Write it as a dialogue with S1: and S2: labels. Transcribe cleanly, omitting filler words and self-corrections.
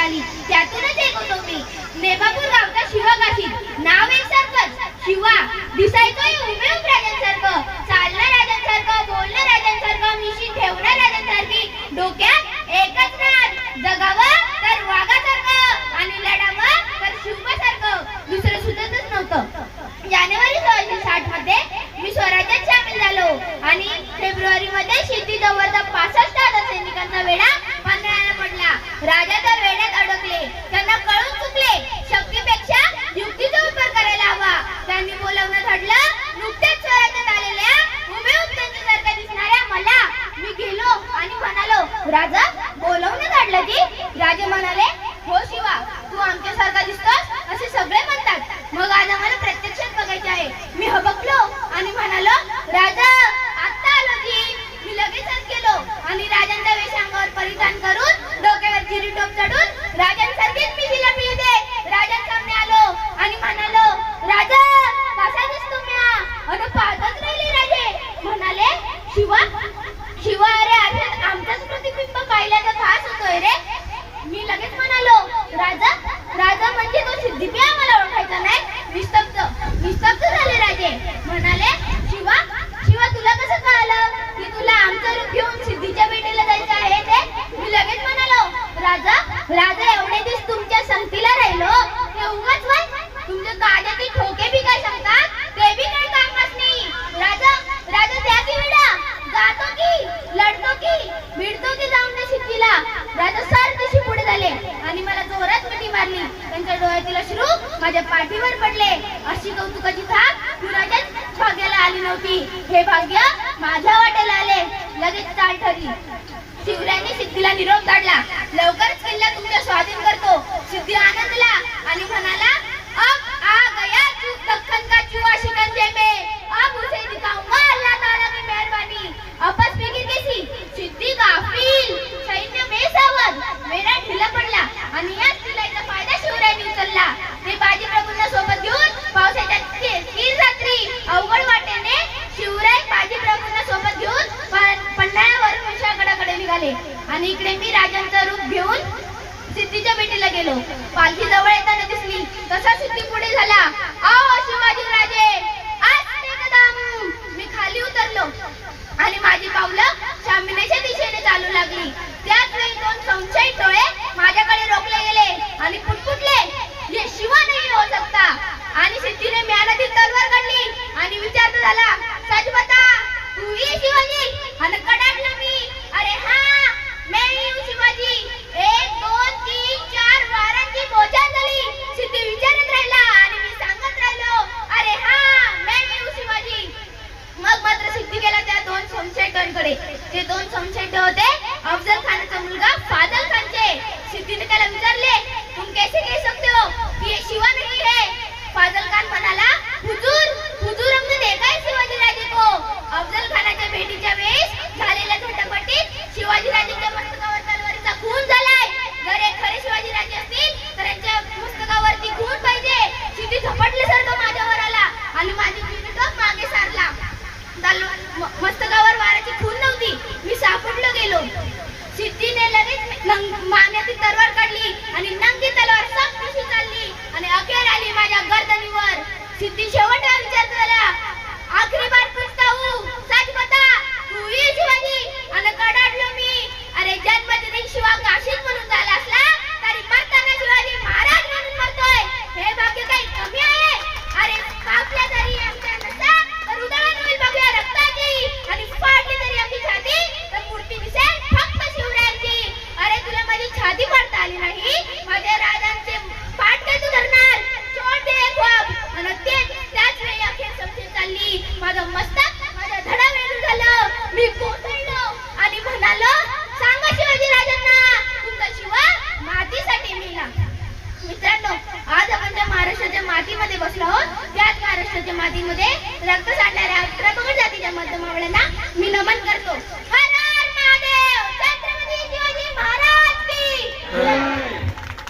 S1: झाली. त्यातूनच एक होतो मी. नेबापूर गावचा शिवा काशीद, नाव एकसारखंच शिवा. दिसायचोय उमेद राजांसारखं, चालणं राजांसारखं, बोलणं राजांसारखं, मिशी ठेवणं राजांसारखी. डोक्यात एकच नाद, जगावं तर वाघासारखं आणि लढावं तर शिवबासारखं. दुसरं सुचतच नव्हतं. जानेवारी 1660 मध्ये मी स्वराज्यात सामील झालो आणि फेब्रुवारी मध्ये सिद्धी जवळचा 65,000 सैनिकांचा वेढा पन्हाळ्याला पडला. राजा तर वेड्यात अडकले. त्यांना कळून चुकले, शक्तीपेक्षा युक्तीचा वापर करायला हवा. त्यांनी बोलावणं ठरलं. नुकत्याच स्वराज्यात आलेल्या हुबेहूब त्यांच्यासारख्या दिसणाऱ्या मला मी गेलो आणि म्हणालो, राजा बोलावणं काढलं की? राजे म्हणाले, हो शिवा, तू आमच्यासारखा दिसतोस असे सगळे म्हणतात. मग आज आम्हाला प्रत्यक्षात बघायचे आहे. मी हबकलो आणि म्हणालो, राजा आत्ता आलो की. मी लगेचच गेलो आणि राजांचा वेश अंगावर परिधान करून डोक्यावर चिरी टोप चढून राजांसारखीच मी तिला पिळते. राजांसामने आलो आणि म्हणालो, राजा कसा दिसतो मी? अरे पाहतच राहिले. राजे म्हणाले, शिवा शिवा, अरे आठवत आमचाच प्रतिबिंब पाहिल्याचा खास होतोय रे. मी लगेच म्हणालो, राजा राजा म्हणजे तो सिद्धी आम्हाला ओळखायचा नाही. निस्तब्ध झाले. राजे म्हणाले, शिवा शिवा, तुला कसं कळालं की तुला आमचं रूप घेऊन सिद्धीच्या भेटीला जायचं आहे ते? मी लगेच म्हणालो, राजा एवढे दिवस तुमच्या संगतीला राहिलो ते उगाच व्हाय. तुमच्या काळजाचे ठोके बी काय सांगतात ते बी काही कामच नाही. राजा त्या की विडा, जातो की, लढतो की, भिडतो की जाऊन त्या सिद्धीला. राजा सरतेशी पुढे झाले आणि मला जोरात मिठी मारली. त्यांच्या डोळ्यातील अश्रू माझ्या पाठीवर पडले. अशी कौतुकाची थाप कुणाच्याच भाग्याला आली नव्हती. हे भाग्य माझ्या वाट्याला आले. लगेच चाल ठरली. शिवरायांनी सिद्धीला निरोप काढला. लवकरच किल्ला तुमच्या स्वाधीन करतो. सिद्धी आनंदला आणि म्हणाला, अब आ गया दख्खन का चूहा शिकंजे में, अब उसे दिखाऊंगा अल्लाह ताला की मेहरबानी. आपस फिकिर कैसी, सिद्धी गाफिल, सैन्य बेसावध. वेढा ढिला पडला आणि याच दिलाईचा फायदा शिवरायांनी उचलला. ते बाजी प्रभूंना सोबत घेऊन पावसाच्या किर रात्री अवघड वाटेने शिवराय बाजी प्रभूंना सोबत घेऊन पन्हाळ्यावरून विशाळगडाकडे निघाले आणि इकडे मी राजांचं रूप घेऊन सिद्धीच्या भेटीला गेलो. पालखी जवळ येताना दिसली तसा सिद्धी पुढे झाला. आओ शिवाजी राजे, आस्ते कदम. मी खाली उतरलो आणि माझी पावलं शामिनेच्या दिशेने चालू लागली. त्याच वेळी दोन संशयित डोळे माझ्याकडे रोखले गेले आणि पुटपुटले, ये शिवा नाही हो सकता. आणि सिद्धीने म्यानातील तलवार काढली आणि विचारत झाला, सच बता, तू ही शिवाजी? आणि कडाडलो मी, अरे हा, मैं ही हूँ शिवाजी. 1 2 3 4 वारांची बोचा झाली. सिद्धी विचारत राहिला आणि मी सांगत राहिलो, अरे हा, मैं ही हूँ शिवाजी. मग मात्र सिद्धी गेला त्या दोन संशयितांकडे. ते दोन संशयित होते अफजल खानाचा मुलगा फाजल खानचे. सिद्धीने त्याला विचारले, तुम कैसे कह सकते हो कि ये शिवा नहीं है? फाजल खान म्हणाला, हुजूर हमने देखा है शिवाजी राजे को. अफजल खानाच्या भेटीच्या वेळेस झालेल्या झटापटीत शिवाजी राजेच्या मस्तकावर तलवारीचा खून झालाय. जर हे खरे शिवाजी राजे असतील तर यांच्या मस्तकावरती खून पाहिजे. सिद्धी झपटल्यासारखं माझ्यावर आला आणि माझी किरीटच मागे सारला. मस्तकावर वाराची खून नव्हती. मी सापडलो गेलो. सिद्धीने लगेच मानेची तलवार काढली आणि नंगी तलवार सक्तीशी चालली आणि अखेर आली माझ्या गर्दनीवर. सिद्धी शेवटचा विचार झाला, आखरी बार पूछता हूँ, सच बता, तू ही शिवाजी? आणि कडाडलो मी, अरे जन्मदिनी शिवा काशीद म्हणून झाला असला तरी मरताना शिवाजी महाराज म्हणून मरतोय. हे भाग्य काही कमी आहे? अरे कापल्या तरी आमच्या नसा तर उधळण होईल बघूया रक्ताची, आणि फाडली तरी आमची छाती तर मूर्ती दिसेल फक्त शिवरायांची. अरे तुला माझी छाती फाडता आली नाही, माझ्या राजांचे पाठ काय तू धरणार? सोड दे ख्वाब. आणि त्याच वेळी अखेर समजून चालली. माझं मस्तक माझ्या धडा वेलू झालं. मी कोसळलो आणि म्हणालो, सांगा शिवाजी राजांना, तुमचा शिवा मातीसाठी मेला. मित्रांनो, आज आपण ज्या महाराष्ट्राच्या मातीमध्ये बसलो आहोत त्याच महाराष्ट्राच्या मातीमध्ये रक्त सांडणाऱ्या